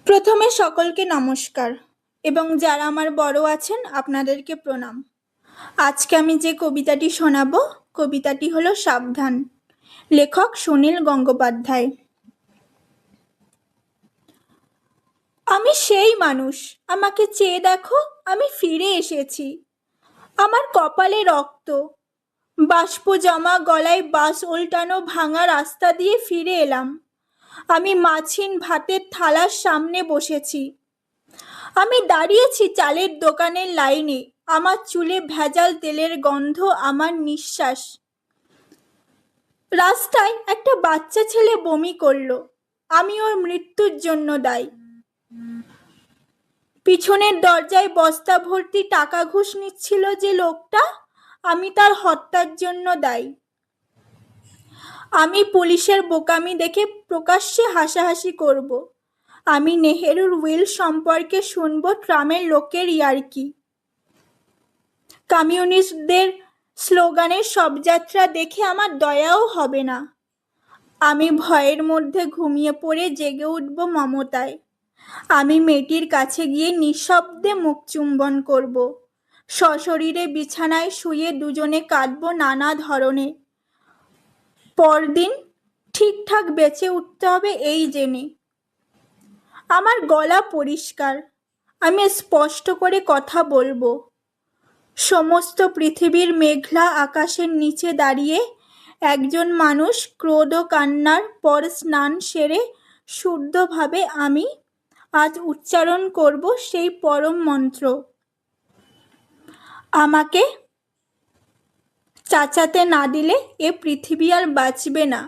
প্রথমে সকলকে নমস্কার এবং যারা আমার বড় আছেন আপনাদেরকে প্রণাম। আজকে আমি যে কবিতাটি শোনাবো, কবিতাটি হলো সাবধান। লেখক সুনীল গঙ্গোপাধ্যায়। আমি সেই মানুষ, আমাকে চেয়ে দেখো, আমি ফিরে এসেছি। আমার কপালে রক্ত, বাষ্প জমা গলায় বাস উল্টানো ভাঙা রাস্তা দিয়ে ফিরে এলাম। আমি মাছিন ভাতের থালার সামনে বসেছি। আমি দাঁড়িয়েছি চালের দোকানের লাইনে, আমার চুলে ভেজাল তেলের গন্ধ, আমার নিঃশ্বাস। রাস্তায় একটা বাচ্চা ছেলে বমি করলো, আমি ওর মৃত্যুর জন্য দায়ী। পিছনের দরজায় বস্তা ভর্তি টাকা ঘুষ নিচ্ছিল যে লোকটা, আমি তার হত্যার জন্য দায়ী। আমি পুলিশের বোকামি দেখে প্রকাশ্যে হাসাহাসি করব। আমি নেহেরুর উইল সম্পর্কে শুনবো ট্রামের লোকের ইয়ার্কি। কমিউনিস্টদের স্লোগানের শবযাত্রা দেখে আমার দয়াও হবে না। আমি ভয়ের মধ্যে ঘুমিয়ে পড়ে জেগে উঠব মমতায়। আমি মেয়েটির কাছে গিয়ে নিঃশব্দে মুখ চুম্বন করব। সশরীরে বিছানায় শুয়ে দুজনে কাঁদব নানা ধরনে। পরদিন ঠিকঠাক বেঁচে উঠতে হবে এই জেনে। আমার গলা পরিষ্কার, আমি স্পষ্ট করে কথা বলবো। সমস্ত পৃথিবীর মেঘলা আকাশের নিচে দাঁড়িয়ে একজন মানুষ ক্রোধ ও কান্নার পর স্নান সেরে শুদ্ধভাবে আমি আজ উচ্চারণ করব সেই পরম মন্ত্র। আমাকে চাচাতে না দিলে এ পৃথিবী আর বাঁচবে না।